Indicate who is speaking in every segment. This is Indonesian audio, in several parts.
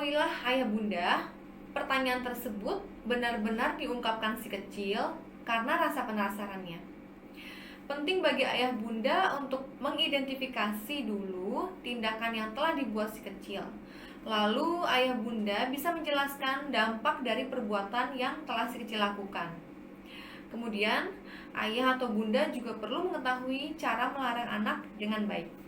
Speaker 1: Ketahuilah ayah bunda, pertanyaan tersebut benar-benar diungkapkan si kecil karena rasa penasarannya. Penting bagi ayah bunda untuk mengidentifikasi dulu tindakan yang telah dibuat si kecil. Lalu ayah bunda bisa menjelaskan dampak dari perbuatan yang telah si kecil lakukan. Kemudian, ayah atau bunda juga perlu mengetahui cara melarang anak dengan baik.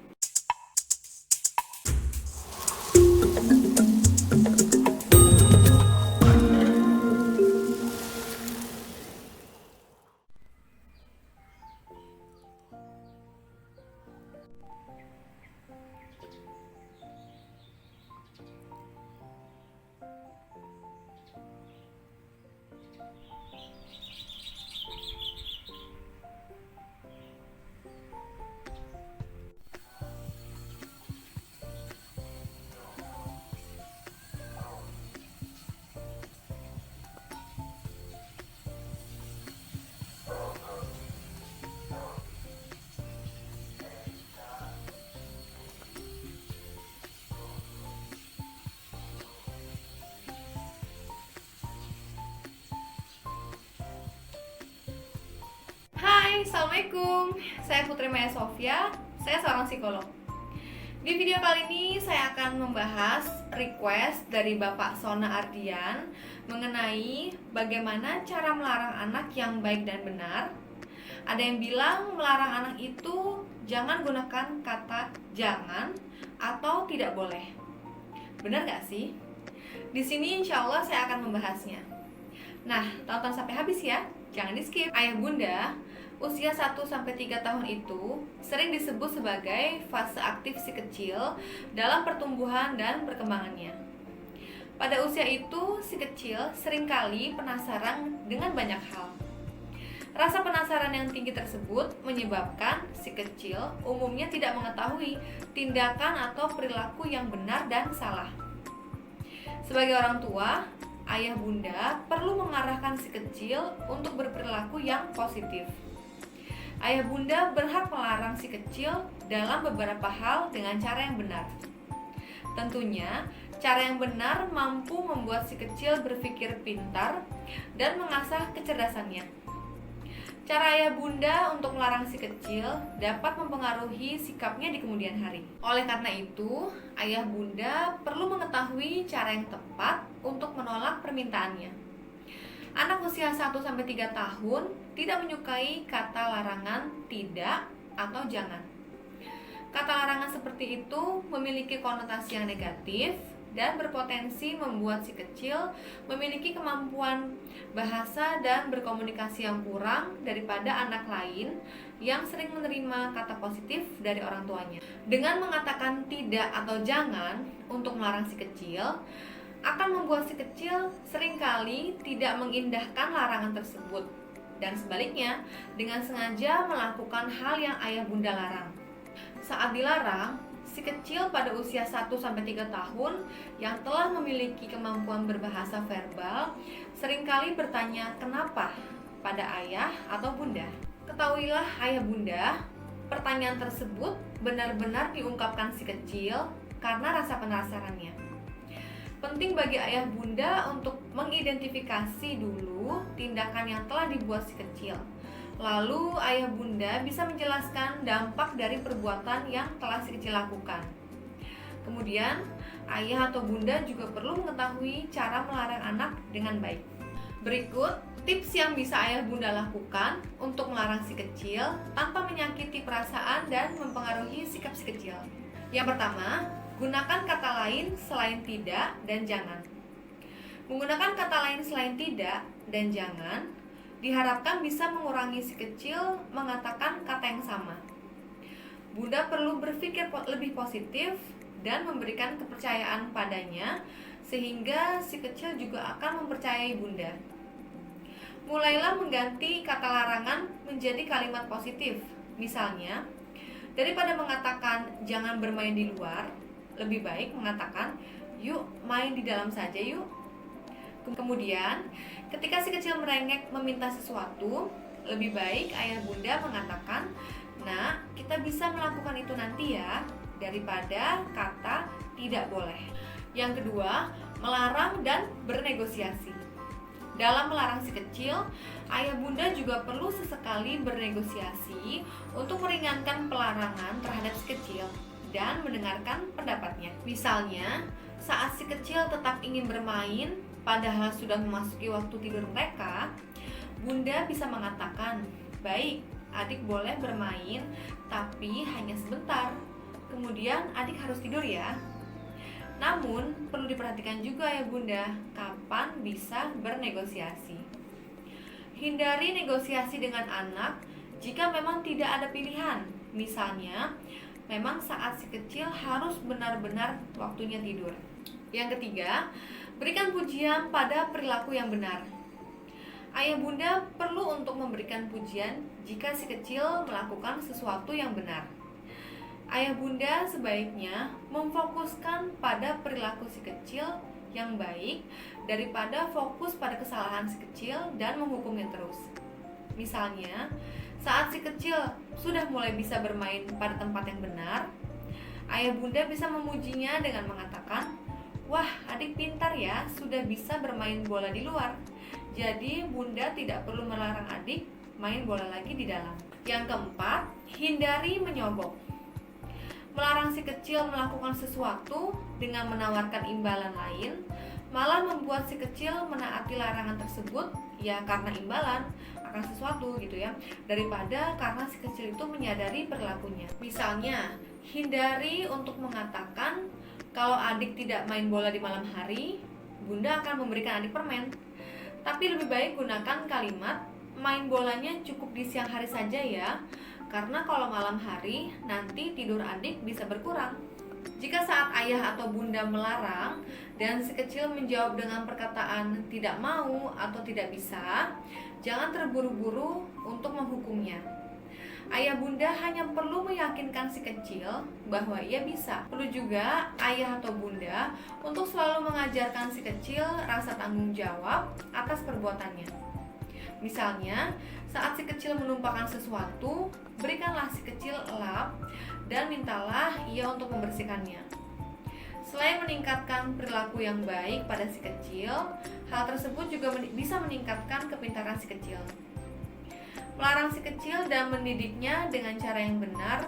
Speaker 1: Hai, Assalamualaikum. Saya Putri Maya Sofia, saya seorang psikolog. Di video kali ini saya akan membahas request dari Bapak Sona Ardian mengenai bagaimana cara melarang anak yang baik dan benar. Ada yang bilang melarang anak itu jangan gunakan kata jangan atau tidak boleh. Benar gak sih? Di sini insya Allah saya akan membahasnya. Nah, tonton sampai habis ya, jangan di skip. Ayah bunda, usia 1-3 tahun itu sering disebut sebagai fase aktif si kecil dalam pertumbuhan dan perkembangannya. Pada usia itu, si kecil seringkali penasaran dengan banyak hal. Rasa penasaran yang tinggi tersebut menyebabkan si kecil umumnya tidak mengetahui tindakan atau perilaku yang benar dan salah. Sebagai orang tua, ayah bunda perlu mengarahkan si kecil untuk berperilaku yang positif. Ayah bunda berhak melarang si kecil dalam beberapa hal dengan cara yang benar. Tentunya, cara yang benar mampu membuat si kecil berpikir pintar dan mengasah kecerdasannya. Cara ayah bunda untuk melarang si kecil dapat mempengaruhi sikapnya di kemudian hari. Oleh karena itu, ayah bunda perlu mengetahui cara yang tepat untuk menolak permintaannya. Anak usia 1-3 tahun tidak menyukai kata larangan tidak atau jangan. Kata larangan seperti itu memiliki konotasi yang negatif dan berpotensi membuat si kecil memiliki kemampuan bahasa dan berkomunikasi yang kurang daripada anak lain yang sering menerima kata positif dari orang tuanya. Dengan mengatakan tidak atau jangan untuk melarang si kecil, akan membuat si kecil seringkali tidak mengindahkan larangan tersebut, dan sebaliknya dengan sengaja melakukan hal yang ayah bunda larang. Saat dilarang, si kecil pada usia 1-3 tahun yang telah memiliki kemampuan berbahasa verbal seringkali bertanya kenapa pada ayah atau bunda. Ketahuilah ayah bunda, pertanyaan tersebut benar-benar diungkapkan si kecil karena rasa penasarannya. Penting bagi ayah bunda untuk mengidentifikasi dulu tindakan yang telah dibuat si kecil. Lalu ayah bunda bisa menjelaskan dampak dari perbuatan yang telah si kecil lakukan. Kemudian, ayah atau bunda juga perlu mengetahui cara melarang anak dengan baik. Berikut tips yang bisa ayah bunda lakukan untuk melarang si kecil tanpa menyakiti perasaan dan mempengaruhi sikap si kecil. Yang pertama, gunakan kata lain selain tidak dan jangan. Menggunakan kata lain selain tidak dan jangan diharapkan bisa mengurangi si kecil mengatakan kata yang sama. Bunda perlu berpikir lebih positif dan memberikan kepercayaan padanya sehingga si kecil juga akan mempercayai bunda. Mulailah mengganti kata larangan menjadi kalimat positif. Misalnya, daripada mengatakan jangan bermain di luar, lebih baik mengatakan yuk main di dalam saja yuk. Kemudian, ketika si kecil merengek meminta sesuatu, lebih baik ayah bunda mengatakan, "Nah, kita bisa melakukan itu nanti ya," daripada kata tidak boleh. Yang kedua, melarang dan bernegosiasi. Dalam melarang si kecil, ayah bunda juga perlu sesekali bernegosiasi untuk meringankan pelarangan terhadap si kecil dan mendengarkan pendapatnya. Misalnya, saat si kecil tetap ingin bermain padahal sudah memasuki waktu tidur mereka, bunda bisa mengatakan, "Baik, adik boleh bermain, tapi hanya sebentar. Kemudian adik harus tidur ya." Namun, perlu diperhatikan juga ya bunda, kapan bisa bernegosiasi. Hindari negosiasi dengan anak jika memang tidak ada pilihan. Misalnya, memang saat si kecil harus benar-benar waktunya tidur. Yang ketiga, berikan pujian pada perilaku yang benar. Ayah bunda perlu untuk memberikan pujian jika si kecil melakukan sesuatu yang benar. Ayah bunda sebaiknya memfokuskan pada perilaku si kecil yang baik daripada fokus pada kesalahan si kecil dan menghukumnya terus. Misalnya, saat si kecil sudah mulai bisa bermain pada tempat yang benar, ayah bunda bisa memujinya dengan mengatakan, "Wah, adik pintar ya, sudah bisa bermain bola di luar. Jadi bunda tidak perlu melarang adik main bola lagi di dalam." Yang keempat, hindari menyogok. Melarang si kecil melakukan sesuatu dengan menawarkan imbalan lain malah membuat si kecil menaati larangan tersebut ya karena imbalan akan sesuatu gitu ya, daripada karena si kecil itu menyadari perilakunya. Misalnya, hindari untuk mengatakan kalau adik tidak main bola di malam hari, bunda akan memberikan adik permen. Tapi lebih baik gunakan kalimat main bolanya cukup di siang hari saja ya, karena kalau malam hari nanti tidur adik bisa berkurang. Jika saat ayah atau bunda melarang dan si kecil menjawab dengan perkataan tidak mau atau tidak bisa, jangan terburu-buru untuk menghukumnya. Ayah bunda hanya perlu meyakinkan si kecil bahwa ia bisa. Perlu juga ayah atau bunda untuk selalu mengajarkan si kecil rasa tanggung jawab atas perbuatannya. Misalnya, saat si kecil menumpahkan sesuatu, berikanlah si kecil lap dan mintalah ia untuk membersihkannya. Selain meningkatkan perilaku yang baik pada si kecil, hal tersebut juga bisa meningkatkan kepintaran si kecil. Melarang si kecil dan mendidiknya dengan cara yang benar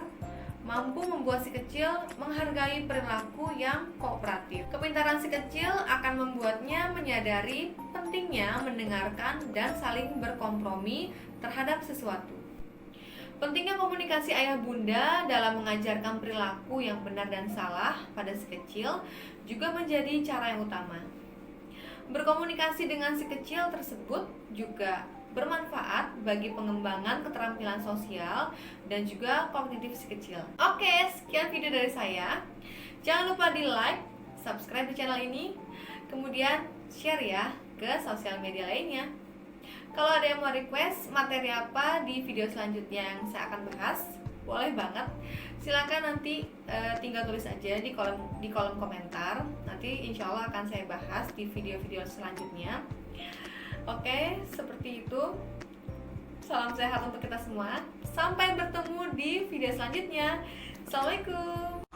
Speaker 1: mampu membuat si kecil menghargai perilaku yang kooperatif. Kepintaran si kecil akan membuatnya menyadari pentingnya mendengarkan dan saling berkompromi terhadap sesuatu. Pentingnya komunikasi ayah bunda dalam mengajarkan perilaku yang benar dan salah pada si kecil juga menjadi cara yang utama. Berkomunikasi dengan si kecil tersebut juga bermanfaat bagi pengembangan keterampilan sosial dan juga kognitif si kecil. Oke, sekian video dari saya. Jangan lupa di like, subscribe di channel ini, kemudian share ya ke sosial media lainnya. Kalau ada yang mau request materi apa di video selanjutnya yang saya akan bahas, boleh banget. Silakan nanti tinggal tulis aja di kolom komentar. Nanti insya Allah akan saya bahas di video-video selanjutnya. Oke, seperti itu. Salam sehat untuk kita semua. Sampai bertemu di video selanjutnya. Assalamualaikum.